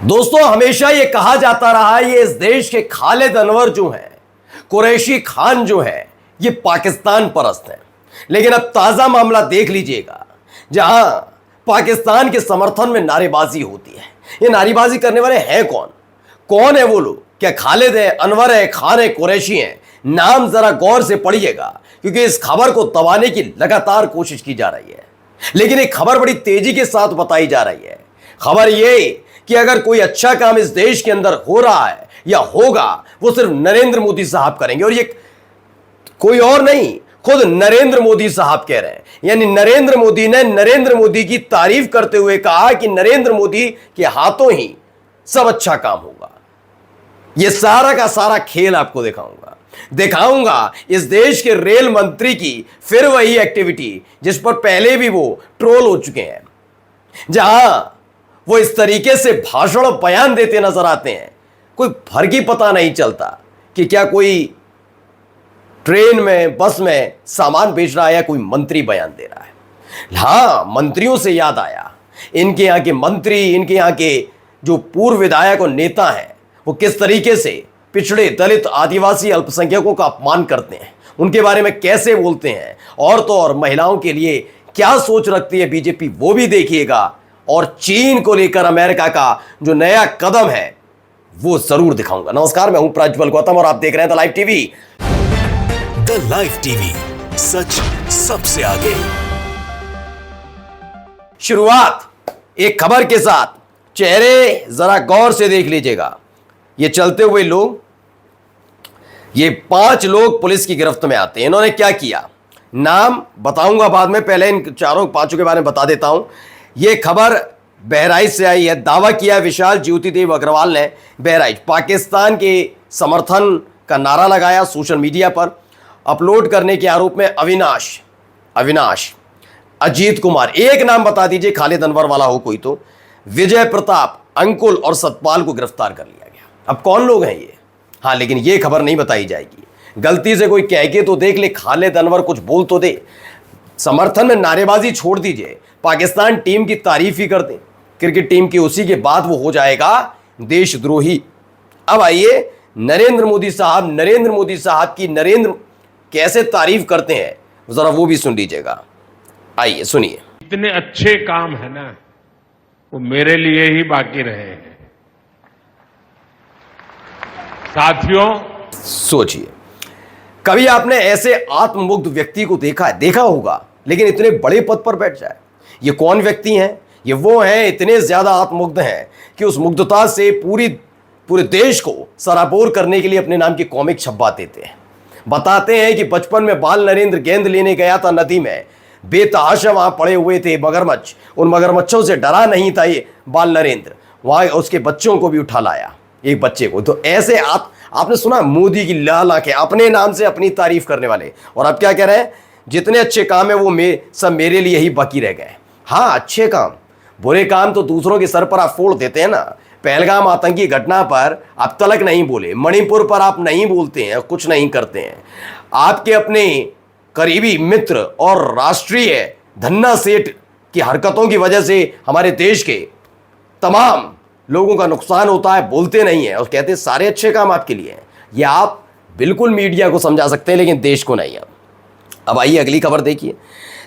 दोस्तों, हमेशा ये कहा जाता रहा ये इस देश के खालिद अनवर जो हैं, कुरैशी खान जो है, ये पाकिस्तान परस्त हैं। लेकिन अब ताजा मामला देख लीजिएगा, जहां पाकिस्तान के समर्थन में नारेबाजी होती है। ये नारेबाजी करने वाले हैं कौन? कौन है वो लोग? क्या खालिद है, अनवर है, खान है, कुरैशी है? नाम जरा गौर से पढ़िएगा, क्योंकि इस खबर को दबाने की लगातार कोशिश की जा रही है। लेकिन एक खबर बड़ी तेजी के साथ बताई जा रही है। खबर ये कि अगर कोई अच्छा काम इस देश के अंदर हो रहा है या होगा, वो सिर्फ नरेंद्र मोदी साहब करेंगे। और ये कोई और नहीं, खुद नरेंद्र मोदी साहब कह रहे हैं। यानी नरेंद्र मोदी ने नरेंद्र मोदी की तारीफ करते हुए कहा कि नरेंद्र मोदी के हाथों ही सब अच्छा काम होगा। यह सारा का सारा खेल आपको दिखाऊंगा इस देश के रेल मंत्री की फिर वही एक्टिविटी जिस पर पहले भी वो ट्रोल हो चुके हैं, जहां वो इस तरीके से भाषण और बयान देते नजर आते हैं, कोई फर्क ही पता नहीं चलता कि क्या कोई ट्रेन में, बस में सामान बेच रहा है या कोई मंत्री बयान दे रहा है। हाँ, मंत्रियों से याद आया, इनके यहां के मंत्री, इनके यहां के जो पूर्व विधायक और नेता हैं, वो किस तरीके से पिछड़े, दलित, आदिवासी, अल्पसंख्यकों का अपमान करते हैं, उनके बारे में कैसे बोलते हैं, औरतों और महिलाओं के लिए क्या सोच रखती है बीजेपी, वो भी देखिएगा। और चीन को लेकर अमेरिका का जो नया कदम है वो जरूर दिखाऊंगा। नमस्कार, मैं हूं प्रज्वल गौतम और आप देख रहे हैं the live TV. The live TV, सच सबसे आगे। शुरुआत एक खबर के साथ। चेहरे जरा गौर से देख लीजिएगा। ये चलते हुए लोग, ये 5 लोग पुलिस की गिरफ्त में आते हैं। इन्होंने क्या किया, नाम बताऊंगा बाद में, पहले इन 4-5 के बारे में बता देता हूं। यह खबर बहराइच से आई है। दावा किया विशाल ज्योतिदेव अग्रवाल ने बहराइच पाकिस्तान के समर्थन का नारा लगाया सोशल मीडिया पर अपलोड करने के आरोप में अविनाश, अजीत कुमार, एक नाम बता दीजिए खालिद अनवर वाला हो कोई तो, विजय प्रताप, अंकुल और सतपाल को गिरफ्तार कर लिया गया। अब कौन लोग हैं ये? हाँ, लेकिन ये खबर नहीं बताई जाएगी। गलती से कोई कह के तो देख ले, खालिद अनवर कुछ बोल तो दे। समर्थन में नारेबाजी छोड़ दीजिए, पाकिस्तान टीम की तारीफ ही कर दें, क्रिकेट टीम की, उसी के बाद वो हो जाएगा देशद्रोही। अब आइए, नरेंद्र मोदी साहब की नरेंद्र कैसे तारीफ करते हैं, जरा वो भी सुन लीजिएगा। आइए सुनिए। इतने अच्छे काम है ना, वो मेरे लिए ही बाकी रहे हैं। साथियों, सोचिए, कभी आपने ऐसे आत्ममुग्ध व्यक्ति को देखा होगा, लेकिन इतने बड़े पद पर बैठ जाए। ये कौन व्यक्ति हैं? ये वो हैं, इतने ज्यादा आत्ममुग्ध हैं कि उस मुग्धता से पूरे देश को सराबोर करने के लिए अपने नाम की कॉमिक छपवा देते हैं। बताते हैं कि बचपन में बाल नरेंद्र गेंद लेने गया था नदी में, बेतहाशा वहां पड़े हुए थे मगरमच्छ, उन मगरमच्छों से डरा नहीं था ये बाल नरेंद्र, वहां उसके बच्चों को भी उठा लाया, एक बच्चे को। तो ऐसे आपने सुना मोदी की लाल आंखें, अपने नाम से अपनी तारीफ करने वाले। और अब क्या कह रहे हैं, जितने अच्छे काम है वो सब मेरे लिए ही बाकी रह गए। हाँ, अच्छे काम, बुरे काम तो दूसरों के सर पर आप फोड़ देते हैं ना। पहलगाम आतंकी घटना पर आप तलक नहीं बोले, मणिपुर पर आप नहीं बोलते हैं, कुछ नहीं करते हैं। आपके अपने करीबी मित्र और राष्ट्रीय धन्ना सेठ की हरकतों की वजह से हमारे देश के तमाम लोगों का नुकसान होता है, बोलते नहीं है और कहते हैं सारे अच्छे काम आपके लिए हैं। यह आप बिल्कुल मीडिया को समझा सकते हैं, लेकिन देश को नहीं। अब आइए अगली खबर देखिए।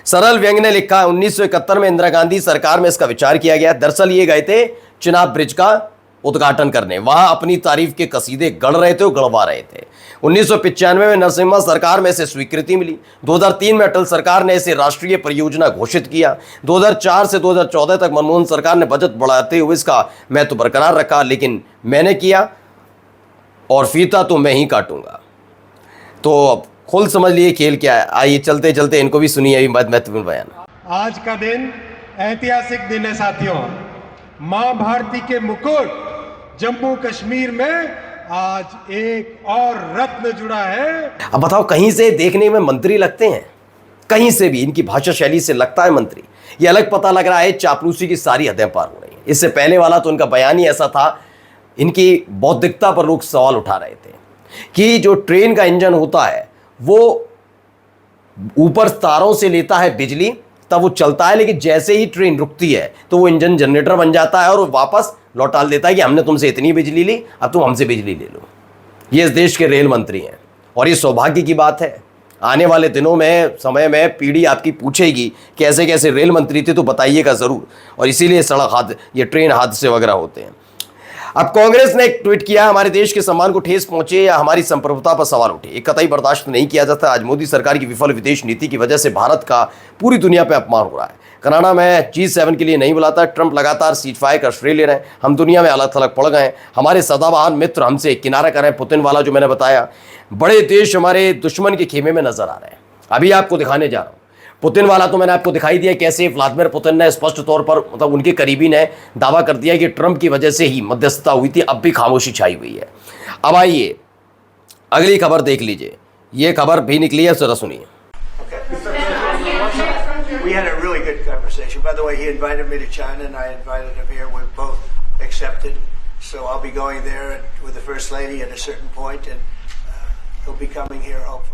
सरल व्यंग ने लिखा, 1971 में इंदिरा गांधी सरकार में इसका विचार किया गया। दरअसल ये गए थे चिनाब ब्रिज का उद्घाटन करने, वहां अपनी तारीफ के कसीदे गढ़ रहे थे और गढ़वा रहे थे। 1995 में नरसिम्हा सरकार में इसे स्वीकृति मिली। 2003 में अटल सरकार ने इसे राष्ट्रीय परियोजना घोषित किया। 2004 से 2014 तक मनमोहन सरकार ने बजट बढ़ाते हुए इसका महत्व बरकरार रखा, लेकिन मैंने किया और फीता तो मैं ही काटूंगा। तो अब खुद समझ लिए खेल क्या है। आइए चलते चलते इनको भी सुनिए अभी महत्वपूर्ण बयान। आज का दिन ऐतिहासिक दिन है साथियों। मां भारती के मुकुट जम्मू कश्मीर में आज एक और रत्न जुड़ा है। अब बताओ, कहीं से देखने में मंत्री लगते हैं, कहीं से भी इनकी भाषा शैली से लगता है मंत्री। ये अलग पता लग रहा है चापलूसी की सारी हदें पार हो रही हैं। इससे पहले वाला तो इनका बयान ही ऐसा था, इनकी बौद्धिकता पर लोग सवाल उठा रहे थे कि जो ट्रेन का इंजन होता है वो ऊपर तारों से लेता है बिजली, तब वो चलता है, लेकिन जैसे ही ट्रेन रुकती है तो वो इंजन जनरेटर बन जाता है और वो वापस लौटाल देता है कि हमने तुमसे इतनी बिजली ली, अब तुम हमसे बिजली ले लो। ये इस देश के रेल मंत्री हैं और ये सौभाग्य की बात है। आने वाले दिनों में, समय में पीढ़ी आपकी पूछेगी कि ऐसे कैसे रेल मंत्री थे, तो बताइएगा ज़रूर। और इसीलिए सड़क हादसे, ये ट्रेन हादसे वगैरह होते हैं। अब कांग्रेस ने एक ट्वीट किया, हमारे देश के सम्मान को ठेस पहुंचे या हमारी संप्रभुता पर सवाल उठे, एक कतई बर्दाश्त नहीं किया जाता। आज मोदी सरकार की विफल विदेश नीति की वजह से भारत का पूरी दुनिया पे अपमान हो रहा है। कनाडा में G7 के लिए नहीं बुलाता, ट्रंप लगातार सीजफायर का श्रेय ले रहे हैं, हम दुनिया में अलग थलग पड़ गए हैं, हमारे सदाबहार मित्र हमसे किनारा कर रहे हैं। पुतिन वाला जो मैंने बताया, बड़े देश हमारे दुश्मन के खेमे में नजर आ रहे हैं। अभी आपको दिखाने जा रहा हूं पुतिन वाला, तो मैंने आपको दिखाई दिया कैसे व्लादिमीर पुतिन ने स्पष्ट तौर पर, मतलब उनके करीबी ने दावा कर दिया कि ट्रंप की वजह से ही मध्यस्थता हुई थी। अब भी खामोशी छाई हुई है। अब आइए अगली खबर देख लीजिए, ये खबर भी निकली है, जरा सुनिए। We had a really good conversation. By the way, he invited me to China and I invited him here. We both accepted. So I'll be going there with the First Lady at a certain point and he'll be coming here hopefully.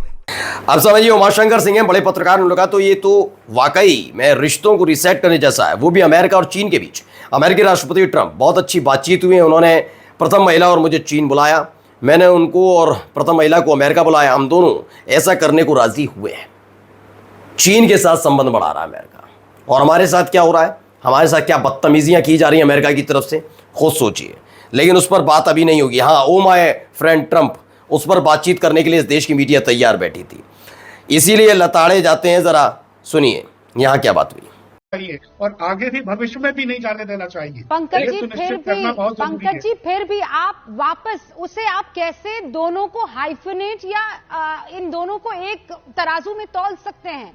अब समझिए, उमाशंकर सिंह हैं, बड़े पत्रकार। उन्होंने कहा तो ये तो वाकई में रिश्तों को रीसेट करने जैसा है, वो भी अमेरिका और चीन के बीच। अमेरिकी राष्ट्रपति ट्रंप, बहुत अच्छी बातचीत हुई है, उन्होंने प्रथम महिला और मुझे चीन बुलाया, मैंने उनको और प्रथम महिला को अमेरिका बुलाया, हम दोनों ऐसा करने को राजी हुए हैं। चीन के साथ संबंध बढ़ा रहा है अमेरिका, और हमारे साथ क्या हो रहा है, हमारे साथ क्या बदतमीजियां की जा रही हैं अमेरिका की तरफ से, खुद सोचिए। लेकिन उस पर बात अभी नहीं होगी। हाँ, ओ माय फ्रेंड ट्रंप, उस पर बातचीत करने के लिए इस देश की मीडिया तैयार बैठी थी, इसीलिए लताड़े जाते हैं। जरा सुनिए यहाँ क्या बात हुई। और आगे भी भविष्य में भी नहीं जाने देना चाहिए। पंकज जी फिर भी आप वापस उसे आप कैसे दोनों को हाइफिनेट या इन दोनों को एक तराजू में तौल सकते हैं?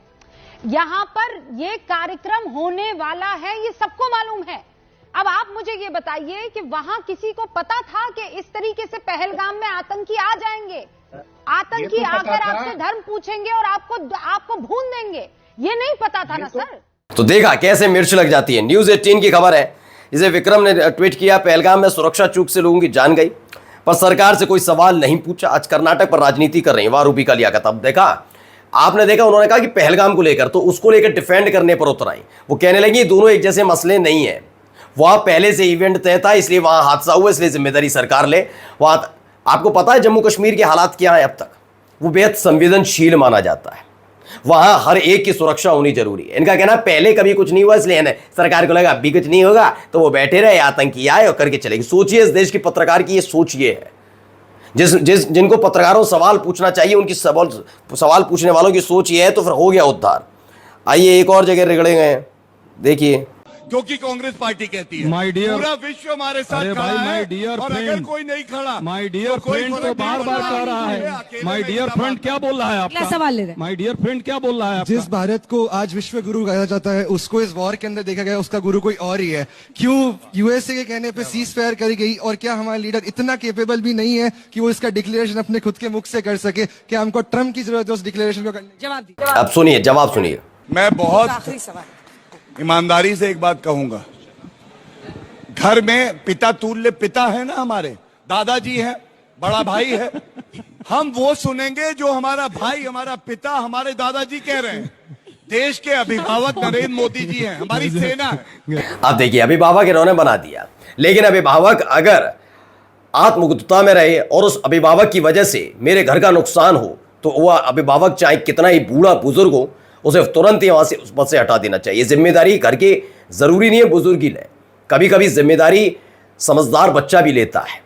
यहाँ पर ये कार्यक्रम होने वाला है, ये सबको मालूम है। अब आप मुझे ये बताइए कि वहां किसी को पता था कि इस तरीके से पहलगाम में आतंकी आ जाएंगे? आतंकी आकर आपसे धर्म पूछेंगे और आपको भून देंगे, ये नहीं पता था ना सर? तो देखा कैसे मिर्च लग जाती है। न्यूज 18 की खबर है, इसे विक्रम ने ट्वीट किया, पहलगाम में सुरक्षा चूक से लोगों की जान गई, पर सरकार से कोई सवाल नहीं पूछा। आज कर्नाटक पर राजनीति कर रही है वारूपी का लियाकत। अब देखा, आपने देखा, उन्होंने कहा कि पहलगाम को लेकर, तो उसको लेकर डिफेंड करने पर उतर आई। वो कहने लगी दोनों एक जैसे मसले नहीं है, वहां पहले से इवेंट तय था, इसलिए वहां हादसा हुआ, इसलिए जिम्मेदारी सरकार ले। वहां आपको पता है जम्मू कश्मीर के हालात क्या है अब तक, वो बेहद संवेदनशील माना जाता है, वहां हर एक की सुरक्षा होनी जरूरी है। इनका कहना पहले कभी कुछ नहीं हुआ, इसलिए सरकार को लगा अभी कुछ नहीं होगा तो वो बैठे रहे, आतंकी आए और करके चलेगी। सोचिए इस देश की पत्रकार की ये सोच ये है। जिनको पत्रकारों सवाल पूछना चाहिए, उनकी सवाल पूछने वालों की सोच ये है, तो फिर हो गया उद्धार। आइए एक और जगह रगड़े गए हैं, देखिए। क्योंकि कांग्रेस पार्टी कहती है माय डियर, पूरा विश्व हमारे साथ खड़ा है, माय डियर और अगर कोई नहीं खड़ा, माय डियर फ्रेंड तो बार बार कह रहा है, माय डियर फ्रेंड क्या बोल रहा है आपका सवाल ले रहे हैं? माय डियर फ्रेंड क्या बोल रहा है आपका? जिस भारत को आज विश्व गुरु कहा जाता है, उसको इस वॉर के अंदर देखा गया उसका गुरु कोई और ही है। क्यों यूएसए के कहने पे सीज फायर करी गई? और क्या हमारे लीडर इतना केपेबल भी नहीं है कि वो इसका डिक्लेरेशन अपने खुद के मुख से कर सके? क्या हमको ट्रम्प की जरूरत है उस डिक्लेरेशन को करने? जवाब अब सुनिए, जवाब सुनिए। मैं बहुत ईमानदारी से एक बात कहूंगा, घर में पिता तुल्य पिता है ना, हमारे दादाजी है, बड़ा भाई है, हम वो सुनेंगे जो हमारा भाई, हमारा पिता, हमारे दादाजी कह रहे हैं। देश के अभिभावक नरेंद्र मोदी जी हैं, हमारी सेना है। अब देखिए, अभिभावक इन्होंने बना दिया, लेकिन अभिभावक अगर आत्मगुप्तता में रहे और उस अभिभावक की वजह से मेरे घर का नुकसान हो, तो वह अभिभावक चाहे कितना ही बूढ़ा बुजुर्ग हो, उसे तुरंत ही वहां से उस पद से हटा देना चाहिए। जिम्मेदारी घर की जरूरी नहीं है बुजुर्ग ही ले, कभी कभी जिम्मेदारी समझदार बच्चा भी लेता है,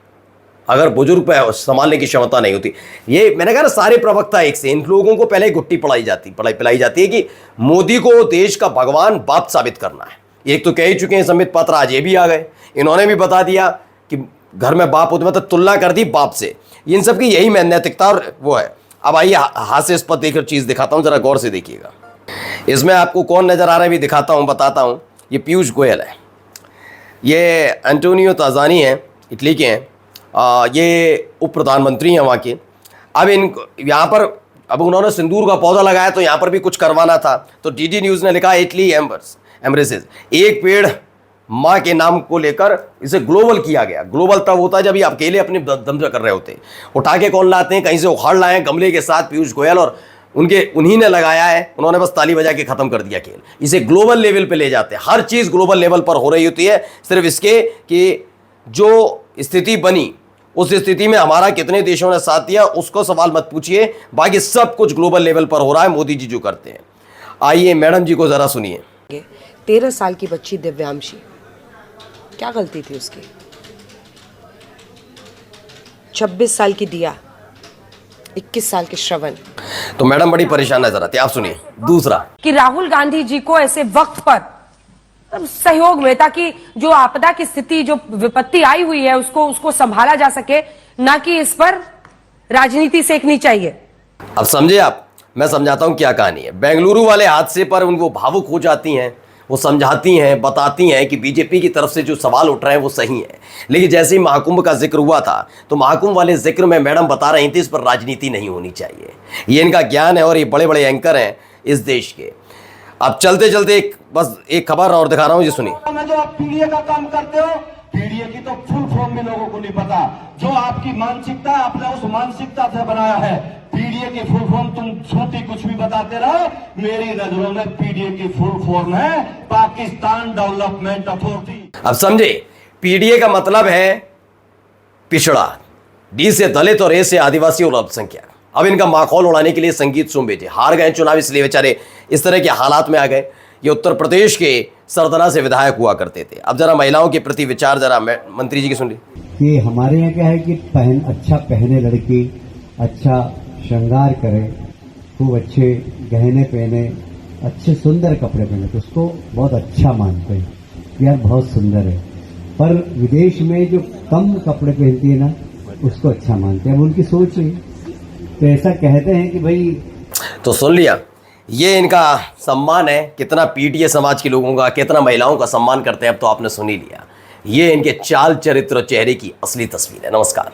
अगर बुजुर्ग पे संभालने की क्षमता नहीं होती। ये मैंने कहा ना, सारे प्रवक्ता एक से, इन लोगों को पहले गुट्टी पिलाई जाती है कि मोदी को देश का भगवान बाप साबित करना है। एक तो कह ही चुके हैं संबित पात्रा, आज ये भी आ गए, इन्होंने भी बता दिया कि घर में बाप होते, मतलब तुलना कर दी बाप से। इन सब की यही नैतिकता और वो है। अब आइए हास्यास्पद देखकर चीज दिखाता हूं, जरा गौर से देखिएगा। इसमें आपको कौन नजर आ रहा है भी दिखाता हूं, बताता हूं। ये पीयूष गोयल है, ये एंटोनियो ताजानी हैं, इटली के हैं, ये उप प्रधानमंत्री हैं वहाँ के। अब यहाँ पर अब उन्होंने सिंदूर का पौधा लगाया, तो यहाँ पर भी कुछ करवाना था, तो डीडी न्यूज़ ने लिखा इटली एम्ब्रेसेस, एक पेड़ माँ के नाम को लेकर इसे ग्लोबल किया गया। ग्लोबल तब होता है जब ये अकेले अपने दम से कर रहे होते हैं। उठा के कौन लाते हैं, कहीं से उखाड़ लाए हैं गमले के साथ पीयूष गोयल, और उन्हीं ने लगाया है, उन्होंने बस ताली बजा के खत्म कर दिया खेल। इसे ग्लोबल लेवल पे ले जाते हैं, हर चीज ग्लोबल लेवल पर हो रही होती है, सिर्फ इसके कि जो स्थिति बनी उस स्थिति में हमारा कितने देशों ने साथ दिया उसको सवाल मत पूछिए, बाकी सब कुछ ग्लोबल लेवल पर हो रहा है, मोदी जी जो करते हैं। आइए मैडम जी को जरा सुनिए। 13 साल की बच्ची दिव्यांशी, क्या गलती थी उसकी? 26 साल की दिया, 21 साल के श्रवण। तो मैडम बड़ी परेशान नजर आती है, आप सुनिए। दूसरा कि राहुल गांधी जी को ऐसे वक्त पर सहयोग में, ताकि जो आपदा की स्थिति, जो विपत्ति आई हुई है, उसको संभाला जा सके, ना कि इस पर राजनीति सेकनी चाहिए। अब समझे आप, मैं समझाता हूं क्या कहानी है। बेंगलुरु वाले हादसे पर उनको भावुक हो जाती हैं, वो समझाती हैं, बताती हैं कि बीजेपी की तरफ से जो सवाल उठ रहे हैं वो सही है, लेकिन जैसे ही महाकुंभ का जिक्र हुआ था तो महाकुंभ वाले जिक्र में मैडम बता रही थी इस पर राजनीति नहीं होनी चाहिए। ये इनका ज्ञान है और ये बड़े बड़े एंकर हैं इस देश के। अब चलते चलते बस एक खबर और दिखा रहा हूं जी, सुनिए। जो आप पीडीए का काम करते हो, पीडीए की तो फुल फॉर्म भी लोगों को नहीं पता। जो आपकी मानसिकता आपने उस मानसिकता से बनाया है। पीडीए की फुल फॉर्म तुम छोटी कुछ भी बताते रहो, मेरी नजरों में पीडीए की फुल फॉर्म है पाकिस्तान डेवलपमेंट अथॉरिटी। अब समझे, पीडीए का मतलब है पिछड़ा, डी से दलित और ए से आदिवासी और अल्पसंख्यक। अब इनका माखौल उड़ाने के लिए संगीत सुन बेटे हार गए चुनाव, इसलिए बेचारे इस तरह के हालात में आ गए। ये उत्तर प्रदेश के सरदरा से विधायक हुआ करते थे। अब जरा महिलाओं के प्रति विचार जरा मंत्री जी की सुन लीजिए। कि हमारे यहाँ क्या है कि अच्छा पहने लड़की, अच्छा श्रृंगार करे, खूब अच्छे गहने पहने, अच्छे सुंदर कपड़े पहने, तो उसको बहुत अच्छा मानते हैं कि यार बहुत सुंदर है। पर विदेश में जो कम कपड़े पहनती है ना, उसको अच्छा मानते हैं। अब उनकी सोच है, तो ऐसा कहते हैं कि भाई। तो सुन लिया, ये इनका सम्मान है, कितना पीडीए समाज के लोगों का, कितना महिलाओं का सम्मान करते हैं, अब तो आपने सुन ही लिया। ये इनके चाल चरित्र और चेहरे की असली तस्वीर है। नमस्कार।